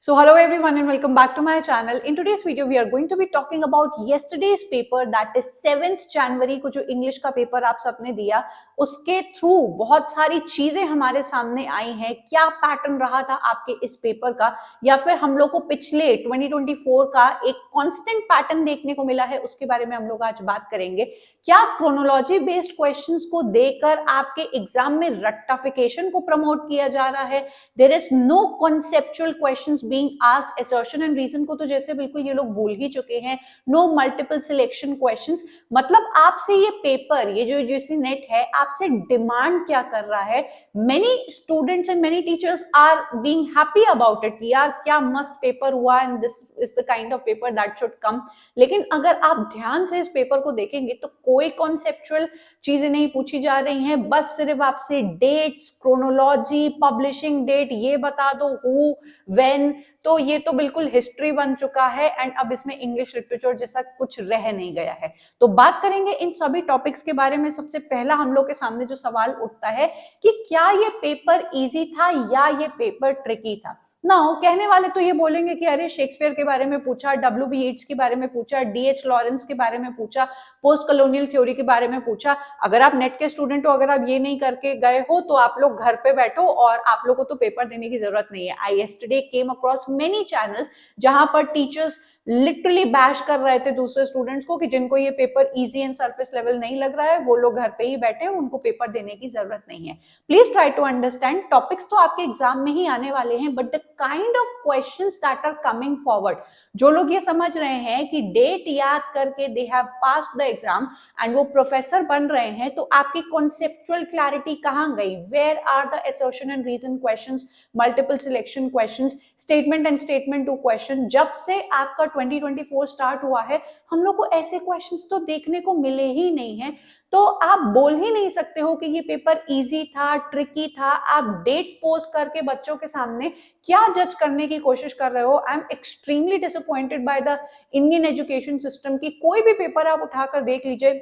So hello everyone and welcome back to my channel. In today's video we are going to be talking about yesterday's paper, that is 7th January को जो English का paper आप सबने दिया उसके through बहुत सारी चीजें हमारे सामने आई हैं। क्या पैटर्न रहा था आपके इस पेपर का, या फिर हम लोग को पिछले 2024 का एक कांस्टेंट पैटर्न देखने को मिला है, उसके बारे में हम लोग आज बात करेंगे। क्या क्रोनोलॉजी बेस्ड क्वेश्चंस को देकर आपके एग्जाम में रट्टाफिकेशन को प्रमोट किया जा रहा है? There is no conceptual questions being asked, assertion and reason को तो जैसे बिल्कुल ये लोग भूल ही चुके हैं। No multiple selection questions. मतलब आपसे ये पेपर, ये जो यूजीसी नेट है, आपसे डिमांड क्या कर रहा है? Many students and many teachers are being happy about it, यार क्या मस्त पेपर हुआ and this is the kind of paper that should come. लेकिन अगर आप ध्यान से इस पेपर को देखेंगे तो कोई कॉन्सेप्चुअल चीजें नहीं पूछी जा रही हैं, बस सिर्फ आपसे डेट्स, क्रोनोलॉजी, पब्लिशिंग डेट ये बता दो, हु, व्हेन। तो ये तो बिल्कुल हिस्ट्री बन चुका है एंड अब इसमें इंग्लिश लिटरेचर जैसा कुछ रह नहीं गया है। तो बात करेंगे इन सभी टॉपिक्स के बारे में। सबसे पहला हम लोग के सामने जो सवाल उठता है कि क्या ये पेपर इजी था या ये पेपर ट्रिकी था। नाउ कहने वाले तो ये बोलेंगे कि अरे शेक्सपियर के बारे में पूछा, W.B. येट्स के बारे में पूछा, D.H. लॉरेंस के बारे में पूछा, पोस्ट कॉलोनियल थ्योरी के बारे में पूछा। अगर आप नेट के स्टूडेंट हो, अगर आप ये नहीं करके गए हो तो आप लोग घर पे बैठो और आप लोग को तो पेपर देने की जरूरत नहीं है। I yesterday came across many channels जहां पर टीचर्स लिटरली बैश कर रहे थे दूसरे स्टूडेंट्स को कि जिनको ये paper easy and surface level नहीं लग रहा है वो लोग घर पे ही बैठे, उनको पेपर देने की जरूरत नहीं है। Please try to understand, topics तो आपके एग्जाम में ही आने वाले हैं, but the kind of questions that are coming forward, जो लोग ये समझ रहे हैं कि डेट याद करके they have passed the exam and वो प्रोफेसर बन रहे हैं, तो आपकी कॉन्सेप्चुअल क्लैरिटी कहां गई? Where are the assertion and reason questions, multiple selection questions, statement and statement to question? जब से आपका 2024 स्टार्ट हुआ है हम लोग को ऐसे क्वेश्चंस तो देखने को मिले ही नहीं है। तो आप बोल ही नहीं सकते हो कि ये पेपर इजी था, ट्रिकी था। आप डेट पोस्ट करके बच्चों के सामने क्या जज करने की कोशिश कर रहे हो? I am extremely disappointed by the Indian education system की। कोई भी पेपर आप उठाकर देख लीजिए,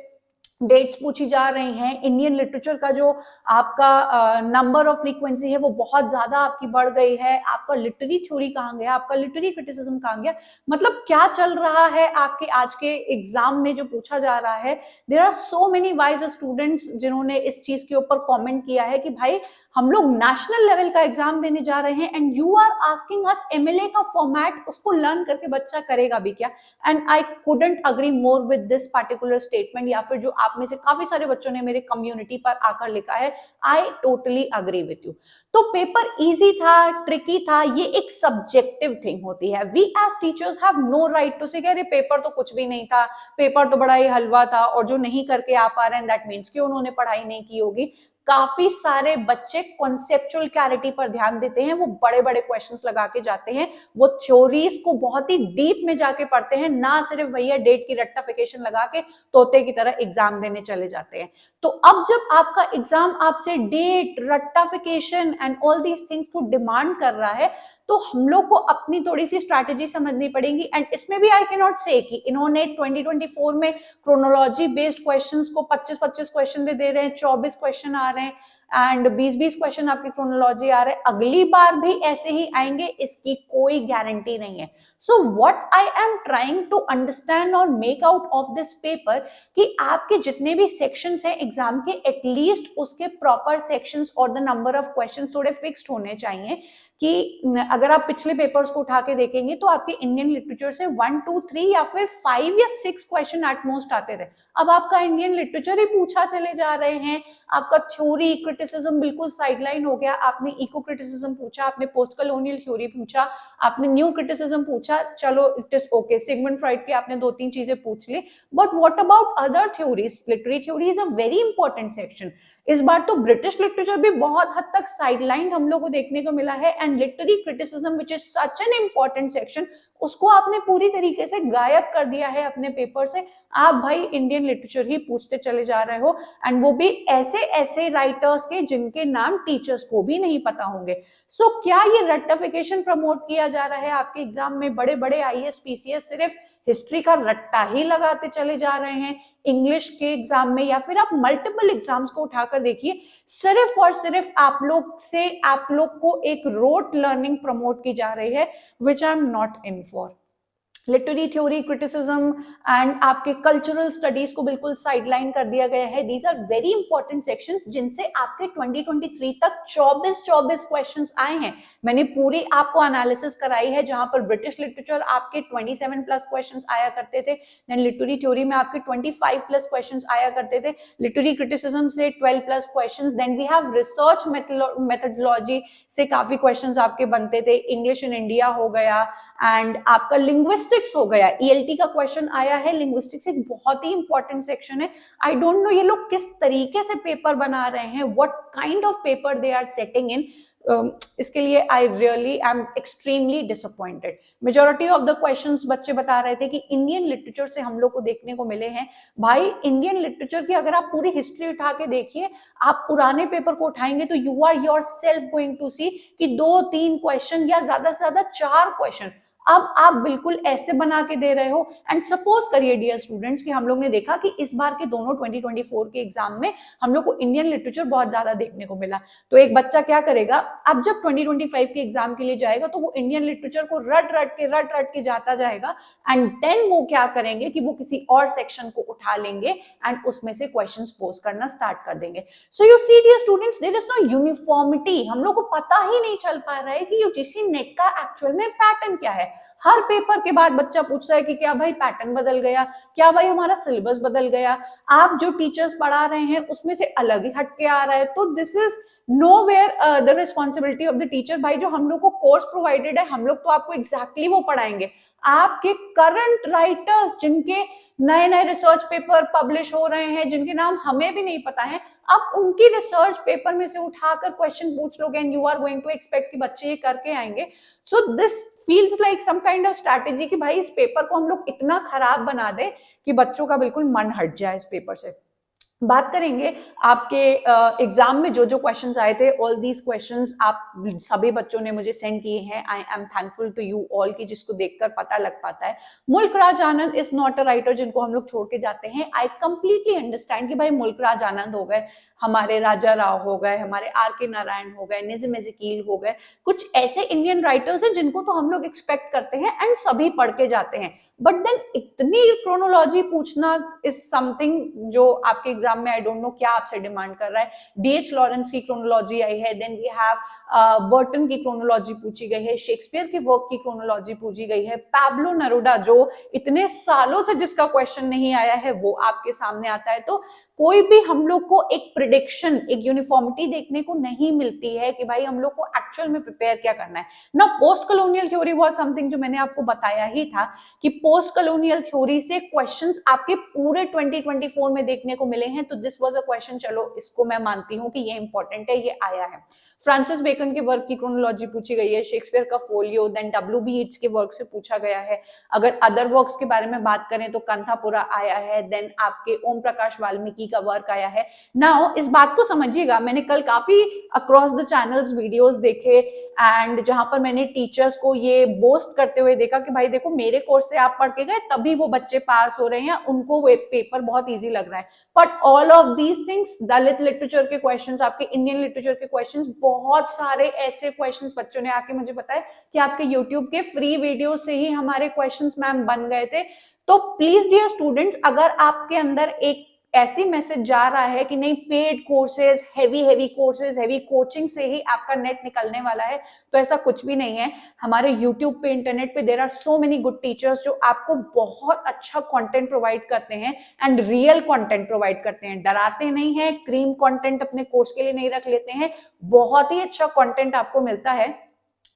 डेट्स पूछी जा रही हैं। इंडियन लिटरेचर का जो आपका नंबर ऑफ फ्रीक्वेंसी है वो बहुत ज्यादा आपकी बढ़ गई है। आपका लिटरेरी थ्योरी कहाँ गया? आपका लिटरेरी क्रिटिसिज्म कहाँ गया? मतलब क्या चल रहा है आपके आज के एग्जाम में जो पूछा जा रहा है? There are so many wise students जिन्होंने इस चीज के ऊपर कमेंट किया है कि भाई हम लोग नेशनल लेवल का एग्जाम देने जा रहे हैं and you are asking us MLA का फॉर्मेट, उसको लर्न करके बच्चा करेगा भी क्या? And I couldn't agree more with this particular statement, या फिर जो आप में से काफी सारे बच्चों ने मेरे कम्युनिटी पर आकर लिखा है, I totally agree with you. तो पेपर इजी था, ट्रिकी था, ये एक सब्जेक्टिव थिंग होती है। We as teachers have no right to say कह रहे पेपर तो कुछ भी नहीं था, पेपर तो बड़ा ही हलवा था, और जो नहीं करके आ पा रहे हैं दैट मीन्स कि उन्होंने पढ़ाई नहीं की होगी। काफी सारे बच्चे कॉन्सेप्चुअल क्लैरिटी पर ध्यान देते हैं, वो बड़े बड़े क्वेश्चंस लगा के जाते हैं, वो थ्योरीज को बहुत ही डीप में जाके पढ़ते हैं, ना सिर्फ भैया डेट की रट्टाफिकेशन लगा के तोते की तरह एग्जाम देने चले जाते हैं। तो अब जब आपका एग्जाम आपसे डेट, रट्टाफिकेशन एंड ऑल दीज थिंग्स को डिमांड कर रहा है, तो हम लोग को अपनी थोड़ी सी स्ट्रैटेजी समझनी पड़ेगी। एंड इसमें भी आई कैन नॉट से कि इन्होंने 2024 में क्रोनोलॉजी बेस्ड क्वेश्चंस को 25-25 क्वेश्चन दे रहे हैं, 24 क्वेश्चन आ रहे हैं एंड 20-20 क्वेश्चन आपकी क्रोनोलॉजी आ रहे हैं। अगली बार भी ऐसे ही आएंगे, इसकी कोई गारंटी नहीं है। So what I am trying to understand और make out of this paper कि आपके जितने भी सेक्शंस हैं एग्जाम के, एटलीस्ट उसके प्रॉपर सेक्शंस और द नंबर ऑफ क्वेश्चंस थोड़े फिक्स्ड होने चाहिए। कि अगर आप पिछले पेपर्स को उठा के देखेंगे तो आपके इंडियन लिटरेचर से 1, 2, 3 या फिर 5 या 6 क्वेश्चन एट मोस्ट आते थे। अब आपका इंडियन लिटरेचर ही पूछा चले जा रहे हैं, आपका थ्योरी क्रिटिसिज्म बिल्कुल साइडलाइन हो गया। आपने इको क्रिटिसिज्म पूछा, आपने पोस्ट कॉलोनियल थ्योरी पूछा, आपने न्यू क्रिटिसिज्म पूछा, चलो it is okay, Sigmund Freud की आपने 2-3 चीजें पूछ ली, but what about other theories? Literary theory is a very important section. इस बार तो ब्रिटिश लिटरेचर भी बहुत हद तक साइडलाइन हम लोग को देखने को मिला है and literary criticism which is such an important section, उसको आपने पूरी तरीके से गायब कर दिया है अपने पेपर से। आप भाई इंडियन लिटरेचर ही पूछते चले जा रहे हो एंड वो भी ऐसे ऐसे राइटर्स के जिनके नाम टीचर्स को भी नहीं पता होंगे। सो क्या ये रट्टाफिकेशन प्रमोट किया जा रहा है आपके एग्जाम में? बड़े बड़े आईएएस पीसीएस सिर्फ हिस्ट्री का रट्टा ही लगाते चले जा रहे हैं इंग्लिश के एग्जाम में, या फिर आप मल्टीपल एग्जाम्स को उठाकर देखिए, सिर्फ और सिर्फ आप लोग को एक रोट लर्निंग प्रमोट की जा रही है, which I am not in for. Literary theory, criticism and आपके कल्चरल स्टडीज को बिल्कुल साइडलाइन कर दिया गया है। These are very important sections जिनसे आपके 2023 तक 24 क्वेश्चंस आए हैं। मैंने पूरी आपको एनालिसिस कराई है, जहां पर ब्रिटिश लिटरेचर आपके 27 प्लस क्वेश्चंस आया करते थे, देन लिटरेरी थ्योरी में आपके 25 प्लस क्वेश्चंस आया करते थे, लिटरेरी क्रिटिसिज्म से 12 plus questions, then we have research methodology से काफी क्वेश्चंस आपके बनते थे, इंग्लिश इन इंडिया हो गया, एंड आपका लिंग्विस्टिक्स हो गया। ईएलटी का क्वेश्चन आया है, लिंग्विस्टिक्स एक बहुत ही इंपॉर्टेंट सेक्शन है। आई डोंट नो ये लोग किस तरीके से पेपर बना रहे हैं, what kind of paper they are setting in. इसके लिए I really am extremely disappointed. Majority of the questions बच्चे बता रहे थे कि इंडियन लिटरेचर से हम लोग को देखने को मिले हैं। भाई इंडियन लिटरेचर की अगर आप पूरी हिस्ट्री उठा के देखिए, आप पुराने पेपर को उठाएंगे तो you are yourself going to see कि 2-3 क्वेश्चन या ज्यादा से ज्यादा 4 क्वेश्चन अब आप बिल्कुल ऐसे बना के दे रहे हो। एंड सपोज करिए डियर स्टूडेंट्स कि हम लोग ने देखा कि इस बार के दोनों 2024 के एग्जाम में हम लोग को इंडियन लिटरेचर बहुत ज्यादा देखने को मिला, तो एक बच्चा क्या करेगा, अब जब 2025 के एग्जाम के लिए जाएगा तो वो इंडियन लिटरेचर को रट रट के जाता जाएगा, एंड देन वो क्या करेंगे कि वो किसी और सेक्शन को उठा लेंगे एंड उसमें से क्वेश्चंस पोस्ट करना स्टार्ट कर देंगे। So you see dear students, there is no uniformity. हम लोग को पता ही नहीं चल पा रहा है कि यूजीसी नेट का एक्चुअल में पैटर्न क्या है। हर पेपर के बाद बच्चा पूछता है कि क्या भाई पैटर्न बदल गया, क्या भाई हमारा सिलेबस बदल गया, आप जो टीचर्स पढ़ा रहे हैं उसमें से अलग ही हटके आ रहा है। तो this is nowhere the responsibility of the teacher. भाई जो हम लोग को कोर्स प्रोवाइडेड है, हम लोग तो आपको एग्जैक्टली वो पढ़ाएंगे। आपके करंट राइटर्स जिनके नए नए रिसर्च पेपर पब्लिश हो रहे हैं, जिनके नाम हमें भी नहीं पता है, आप उनकी रिसर्च पेपर में से उठाकर क्वेश्चन पूछ लोगे and you are going to expect कि बच्चे ये करके आएंगे। So this feels like some kind of strategy कि भाई इस पेपर को हम लोग इतना खराब बना दे कि बच्चों का बिल्कुल मन हट जाए इस पेपर से। बात करेंगे आपके एग्जाम में जो जो क्वेश्चंस आए थे, ऑल दीज क्वेश्चंस आप सभी बच्चों ने मुझे सेंड किए हैं। I am thankful to you all की जिसको देखकर पता लग पाता है। Mulk Raj Anand is not a writer जिनको हम लोग छोड़ के जाते हैं। आई कंप्लीटली अंडरस्टैंड कि भाई मुल्क राज आनंद हो गए, हमारे राजा राव हो गए, हमारे आर.के. नारायण हो गए, निज़्म एज़ेकील हो गए, कुछ ऐसे इंडियन राइटर्स हैं जिनको तो हम लोग एक्सपेक्ट करते हैं एंड सभी पढ़ के जाते हैं। बट देन इतनी क्रोनोलॉजी पूछना इज समथिंग जो आपके एग्जाम में आई डोंट नो क्या आपसे डिमांड कर रहा है। डीएच लॉरेंस की क्रोनोलॉजी आई है, देन वी हैव बर्टन की क्रोनोलॉजी पूछी गई है, शेक्सपियर के वर्क की क्रोनोलॉजी पूछी गई है, पैब्लो नेरुदा जो इतने सालों से जिसका क्वेश्चन नहीं आया है वो आपके सामने आता है। तो कोई भी हम लोग को एक प्रिडिक्शन, एक यूनिफॉर्मिटी देखने को नहीं मिलती है कि भाई हम लोग को एक्चुअल में प्रिपेयर क्या करना है ना। Post colonial theory was something जो मैंने आपको बताया ही था कि पोस्ट कॉलोनियल थ्योरी से क्वेश्चंस आपके पूरे 2024 में देखने को मिले हैं। तो दिस वाज अ क्वेश्चन, चलो इसको मैं मानती हूँ कि ये इंपॉर्टेंट है, ये आया है। फ्रांसिस बेकन के वर्क की क्रोनोलॉजी पूछी गई है, शेक्सपियर का फोलियो, देन डब्ल्यू.बी. येट्स के वर्क से पूछा गया है। अगर अदर वर्क्स के बारे में बात करें तो कंथापुरा आया है, देन आपके ओम प्रकाश वाल्मीकि का वर्क आया है। नाउ इस बात को समझिएगा, मैंने कल काफी अक्रॉस द चैनल्स वीडियोस देखे एंड जहां पर मैंने टीचर्स को ये बोस्ट करते हुए देखा कि भाई देखो मेरे कोर्स से आप पढ़ के गए तभी वो बच्चे पास हो रहे हैं, उनको वो पेपर बहुत इजी लग रहा है। But all of these things, Dalit literature के क्वेश्चंस, आपके इंडियन लिटरेचर के क्वेश्चंस, बहुत सारे ऐसे क्वेश्चंस बच्चों ने आके मुझे बताया कि आपके यूट्यूब के फ्री वीडियो से ही हमारे क्वेश्चंस मैम बन गए थे। तो प्लीज डियर स्टूडेंट्स, अगर आपके अंदर एक ऐसी मैसेज जा रहा है कि नहीं paid courses, heavy courses, heavy coaching से ही आपका नेट निकलने वाला है, तो ऐसा कुछ भी नहीं है। हमारे यूट्यूब पे, इंटरनेट पे there are so many good teachers जो आपको बहुत अच्छा कंटेंट प्रोवाइड करते हैं एंड रियल कंटेंट प्रोवाइड करते हैं। डराते नहीं है, क्रीम कंटेंट अपने कोर्स के लिए नहीं रख लेते हैं, बहुत ही अच्छा कंटेंट आपको मिलता है।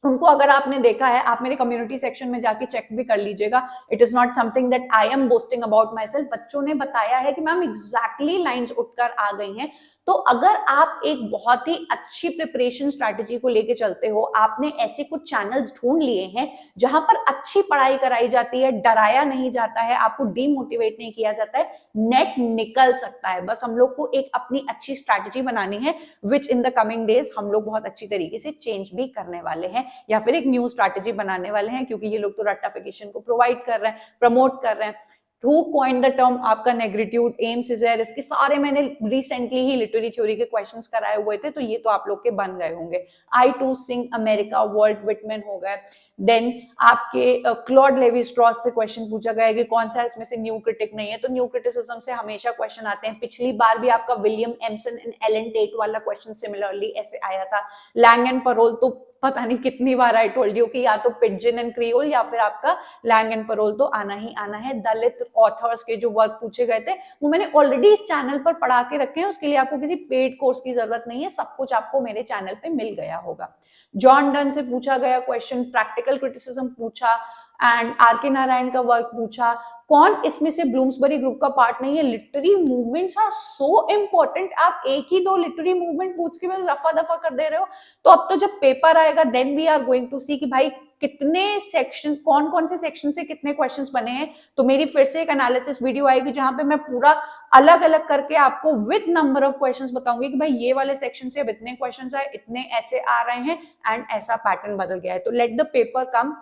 उनको अगर आपने देखा है, आप मेरे कम्युनिटी सेक्शन में जाके चेक भी कर लीजिएगा। It is not something that I am boasting about my self. बच्चों ने बताया है कि मैम एग्जैक्टली लाइन्स उठकर आ गई हैं। तो अगर आप एक बहुत ही अच्छी प्रिपरेशन स्ट्रैटेजी को लेके चलते हो, आपने ऐसे कुछ चैनल्स ढूंढ लिए हैं जहां पर अच्छी पढ़ाई कराई जाती है, डराया नहीं जाता है, आपको डीमोटिवेट नहीं किया जाता है, नेट निकल सकता है। बस हम लोग को एक अपनी अच्छी स्ट्रैटेजी बनानी है, विच इन द कमिंग डेज हम लोग बहुत अच्छी तरीके से चेंज भी करने वाले हैं, या फिर एक न्यू स्ट्रैटेजी बनाने वाले हैं, क्योंकि ये लोग तो रट्टाफिकेशन को प्रोवाइड कर रहे हैं, प्रमोट कर रहे हैं। Who coined the term आपका नेग्रीट्यूड, एम्स, इजर, इसके सारे मैंने रिसेंटली ही लिटरेरी थ्योरी के क्वेश्चंस कराए हुए थे, तो ये तो आप लोग के बन गए होंगे। I too sing America, Walt Whitman हो गए। देन आपके क्लॉड लेवी स्ट्रॉस से क्वेश्चन पूछा गया है कि कौन सा इसमें से न्यू क्रिटिक नहीं है, तो न्यू क्रिटिसिज्म से हमेशा क्वेश्चन आते हैं। पिछली बार भी आपका William Empson and Alan TET वाला क्वेश्चन सिमिलरली ऐसे आया था। लैंग एंड परोल तो पता नहीं कितनी बार आई टोल्ड यू कि या तो पिजन एंड क्रियोल या फिर आपका लैंग एंड परोल तो आना ही आना है। दलित ऑथर्स के जो वर्क पूछे गए थे वो मैंने ऑलरेडी इस चैनल पर पढ़ा के रखे हैं, उसके लिए आपको किसी पेड कोर्स की जरूरत नहीं है, सब कुछ आपको मेरे चैनल पे मिल गया होगा। जॉन डन से पूछा गया क्वेश्चन, प्रैक्टिकल क्रिटिसिज्म पूछा, एंड आर के नारायण का वर्क पूछा। कौन इसमें से ब्लूम्सबरी ग्रुप का पार्ट नहीं है? Literary movements are so important. आप एक ही दो लिटरेरी मूवमेंट पूछ के बस रफा दफा कर दे रहे हो। तो अब तो जब पेपर आएगा then we are going to see कि भाई कितने सेक्शन, कौन कौन से सेक्शन से कितने क्वेश्चंस बने हैं। तो मेरी फिर से एक एनालिसिस वीडियो आएगी जहां पे मैं पूरा अलग अलग करके आपको विद नंबर ऑफ क्वेश्चंस बताऊंगी कि भाई ये वाले सेक्शन से अब इतने क्वेश्चंस आए, इतने ऐसे आ रहे हैं एंड ऐसा पैटर्न बदल गया है। तो लेट द पेपर कम,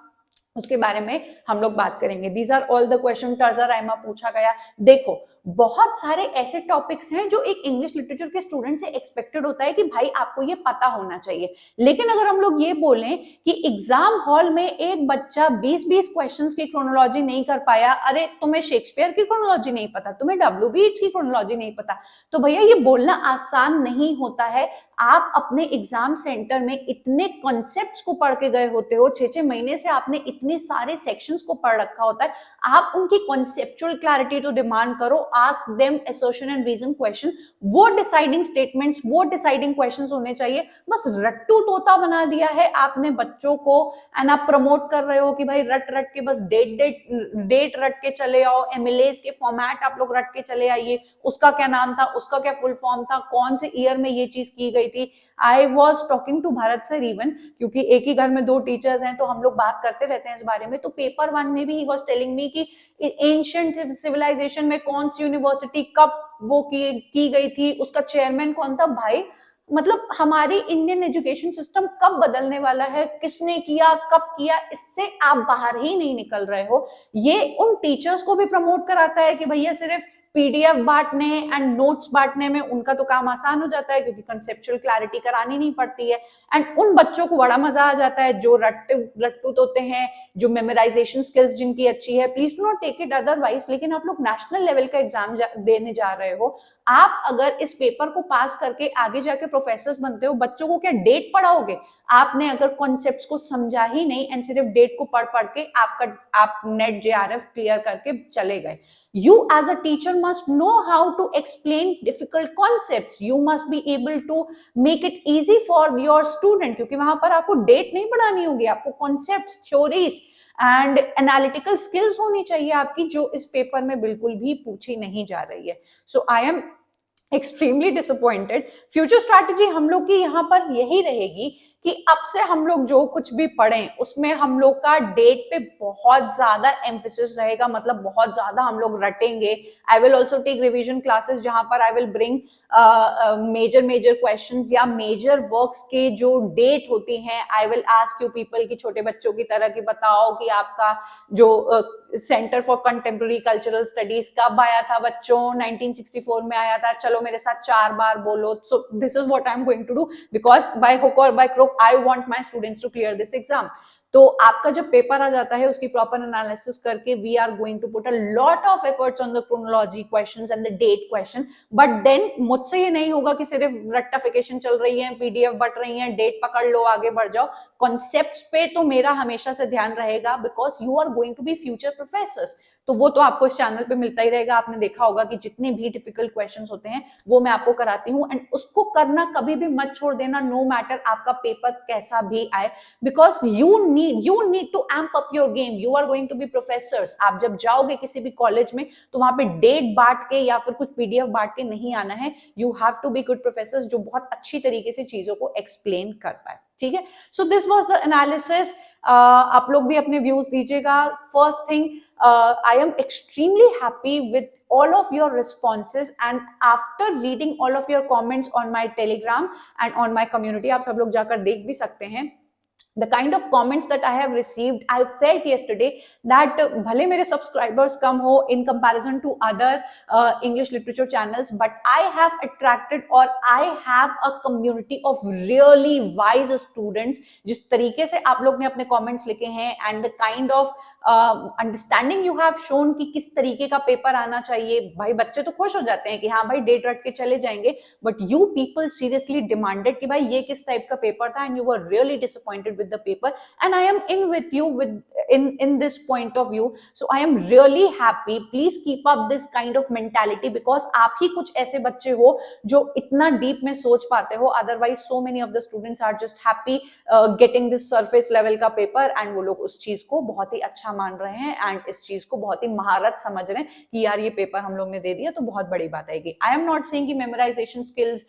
उसके बारे में हम लोग बात करेंगे। These are all the question. टर्जर राइमा पूछा गया। देखो बहुत सारे ऐसे टॉपिक्स हैं जो एक इंग्लिश लिटरेचर के स्टूडेंट से एक्सपेक्टेड होता है कि भाई आपको ये पता होना चाहिए। लेकिन अगर हम लोग ये बोलें कि एग्जाम हॉल में एक बच्चा 20-20 क्वेश्चंस की क्रोनोलॉजी नहीं कर पाया, अरे तुम्हें शेक्सपियर की क्रोनोलॉजी नहीं पता, तुम्हें डब्ल्यू.बी. येट्स की क्रोनोलॉजी नहीं पता, तो भैया ये बोलना आसान नहीं होता है। आप अपने एग्जाम सेंटर में इतने कॉन्सेप्ट्स को पढ़ के गए होते हो, 6-6 महीने से आपने इतने सारे सेक्शंस को पढ़ रखा होता है, आप उनकी कॉन्सेप्चुअल क्लैरिटी तो डिमांड करो। Ask them assertion and reason question। वो डिसाइडिंग स्टेटमेंट्स, वो डिसाइडिंग क्वेश्चंस होने चाहिए। बस रट्टू तोता बना दिया है आपने बच्चों को, एंड आप प्रमोट कर रहे हो कि भाई रट रट के बस डेट रट के चले आओ, एमएलएस के फॉर्मेट आप लोग रट के चले आइए, उसका क्या नाम था, उसका क्या फुल फॉर्म था, कौन से ईयर में ये चीज की गई थी। I was talking to Bharat sir even, क्योंकि एक ही घर में 2 टीचर्स हैं तो हम लोग बात करते रहते हैं इस बारे में। तो पेपर 1 में भी ही वॉज टेलिंग मी कि एंशिएंट सिविलाइजेशन में कौन सी यूनिवर्सिटी कब वो की गई थी, उसका चेयरमैन कौन था। भाई मतलब हमारी इंडियन एजुकेशन सिस्टम कब बदलने वाला है, किसने किया, कब किया, इससे आप बाहर ही नहीं निकल रहे हो। ये उन टीचर्स को भी प्रमोट कराता है कि भैया सिर्फ पीडीएफ बांटने एंड नोट्स बांटने में उनका तो काम आसान हो जाता है क्योंकि कंसेप्चुअल क्लैरिटी करानी नहीं पड़ती है। एंड उन बच्चों को बड़ा मजा आ जाता है जो रट्टू तोते हैं, जो मेमोराइजेशन स्किल्स जिनकी अच्छी है। Please do not take it otherwise, लेकिन आप लोग नेशनल लेवल का एग्जाम देने जा रहे हो। आप अगर इस पेपर को पास करके आगे जाके प्रोफेसर्स बनते हो, बच्चों को क्या डेट पढ़ाओगे? आपने अगर कॉन्सेप्ट्स को समझा ही नहीं एंड सिर्फ डेट को पढ़ पढ़ के आप नेट जेआरएफ क्लियर करके चले गए। You as a teacher must know how to explain difficult concepts. You must be able to make it easy for your student, क्योंकि वहां पर आपको डेट नहीं पढ़ानी होगी, आपको concepts, theories and analytical skills होनी चाहिए आपकी, जो इस पेपर में बिल्कुल भी पूछी नहीं जा रही है। So I am extremely disappointed. Future strategy हम लोग की यहाँ पर यही रहेगी कि अब से हम लोग जो कुछ भी पढ़ें उसमें हम लोग का डेट पे बहुत ज्यादा एम्फेसिस रहेगा, मतलब बहुत ज्यादा हम लोग रटेंगे। I will also take revision classes जहां पर I will bring major questions या मेजर वर्क्स के जो डेट होती हैं। I will ask you people की छोटे बच्चों की तरह की बताओ कि आपका जो centre for contemporary cultural studies कब आया था बच्चों? 1964 में आया था। चलो मेरे साथ 4 बार बोलो। So this is what I am going to do, because by hook और by crook I want my students to clear this exam. तो आपका जब पेपर आ जाता है उसकी प्रॉपर एनालिसिस करके we are going to put a lot of efforts on the chronology questions and the date question. But then मुझसे ये नहीं होगा कि सिर्फ रट्टाफिकेशन चल रही है, पीडीएफ बट रही है, डेट पकड़ लो आगे बढ़ जाओ। कॉन्सेप्ट्स पे तो मेरा हमेशा से ध्यान रहेगा, because you are going to be future professors. तो वो तो आपको इस चैनल पे मिलता ही रहेगा। आपने देखा होगा कि जितने भी डिफिकल्ट क्वेश्चंस होते हैं वो मैं आपको कराती हूँ, एंड उसको करना कभी भी मत छोड़ देना, नो मैटर आपका पेपर कैसा भी आए, because you need to amp up your game. You are going to be professors. आप जब जाओगे किसी भी कॉलेज में तो वहां पे डेट बांट के या फिर कुछ पीडीएफ बांट के नहीं आना है। You have to be good professors जो बहुत अच्छी तरीके से चीजों को एक्सप्लेन कर पाए, ठीक है। So this was the analysis. आप लोग भी अपने व्यूज दीजिएगा। First thing, I am extremely happy with all of your responses, and after reading all of your comments on my Telegram and on my community, आप सब लोग जाकर देख भी सकते हैं, the kind of comments that I have received, I felt yesterday that भले मेरे subscribers कम हो in comparison to other English literature channels, but I have attracted or I have a community of really wise students. जिस तरीके से आप लोग ने अपने comments लिखे हैं and the kind of understanding you have shown कि किस तरीके का पेपर आना चाहिए, भाई बच्चे तो खुश हो जाते हैं कि हाँ भाई डेट रट के चले जाएंगे, but you people seriously demanded कि भाई ये किस टाइप का पेपर था, and you were really disappointed with the paper, and I M in with you with in this point of view. So I am really happy. Please keep up this kind of mentality, because आप ही कुछ ऐसे बच्चे हो जो इतना deep में सोच पाते हो, otherwise so many of the students are just happy getting this surface level का पेपर, एंड वो लोग उस चीज को बहुत ही अच्छा मान रहे हैं एंड इस चीज को बहुत ही महारत समझ रहे हैं कि यार ये पेपर हम लोग ने दे दिया तो बहुत बड़ी बात आएगी। आई एम नॉट सेइंग कि मेमोराइजेशन स्किल्स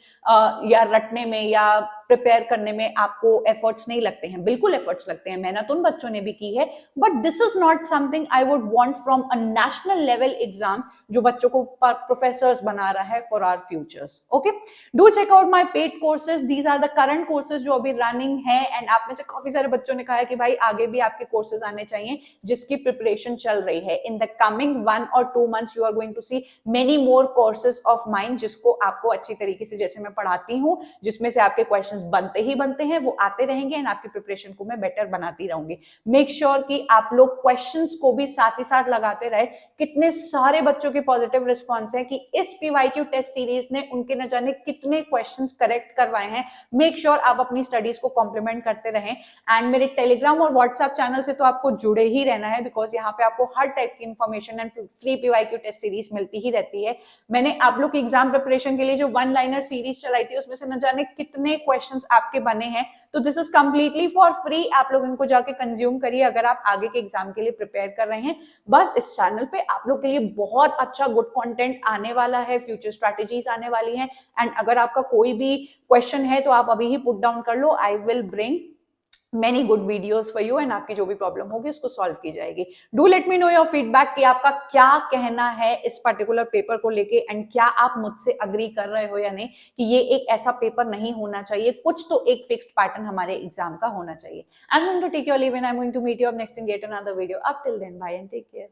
या रटने में या प्रिपेयर करने में आपको एफर्ट्स नहीं लगते हैं, बिल्कुल एफर्ट्स लगते हैं, मेहनत उन बच्चों ने भी की है, but this is not something I would want from a national level exam जो बच्चों को प्रोफेसर्स बना रहा है for our futures. Okay, do check out my paid courses, these are the current courses जो अभी रनिंग है, एंड आप में से काफी सारे बच्चों ने कहा है कि भाई आगे भी आपके कोर्सेज आने चाहिए जिसकी प्रिपरेशन चल रही है। In the coming 1 or 2 months you are going to see many more courses of mind, जिसको आपको अच्छी तरीके से जैसे मैं पढ़ाती हूँ, जिसमें से आपके क्वेश्चंस बनते ही बनते हैं, वो आते रहेंगे एंड आपकी प्रिपरेशन को मैं बेटर बनाती रहूंगी। मेक श्योर कि आप लोग क्वेश्चंस को भी साथ ही साथ लगाते रहे। कितने सारे बच्चों के पॉजिटिव रिस्पॉन्स है कि इस पीवाईक्यू टेस्ट सीरीज ने उनके न जाने कितने क्वेश्चंस करेक्ट करवाए हैं। मेक श्योर आप अपनी स्टडीज को कॉम्प्लीमेंट करते रहें, एंड मेरे टेलीग्राम और व्हाट्सएप चैनल से तो आपको जुड़े ही रहना है, बिकॉज यहाँ पे आपको हर टाइप की information and free PYQ test series मिलती ही रहती है। मैंने आप लोग की एग्जाम प्रिपरेशन के लिए जो 1 लाइनर सीरीज चलाई थी उसमें से न जाने कितने क्वेश्चंस आपके बने हैं, तो this is completely for free. आप लोग इनको जाके कंज्यूम करिए अगर आप आगे के एग्जाम के लिए प्रिपेयर कर रहे हैं। बस इस चैनल पे आप लोग के लिए बहुत अच्छा गुड कंटेंट आने वाला है, फ्यूचर स्ट्रैटेजीज आने वाली हैं, एंड अगर आपका कोई भी क्वेश्चन है तो आप अभी ही पुट डाउन कर लो। I will bring many good videos for you, and आपकी जो भी प्रॉब्लम होगी उसको सॉल्व की जाएगी। Do let me know your feedback कि आपका क्या कहना है इस पर्टिकुलर पेपर को लेके, एंड क्या आप मुझसे अग्री कर रहे हो या नहीं कि ये एक ऐसा पेपर नहीं होना चाहिए, कुछ तो एक फिक्स्ड पैटर्न हमारे एग्जाम का होना चाहिए। I am going to take your leave and I am going to meet you up next in yet another video. Up till then bye and take care.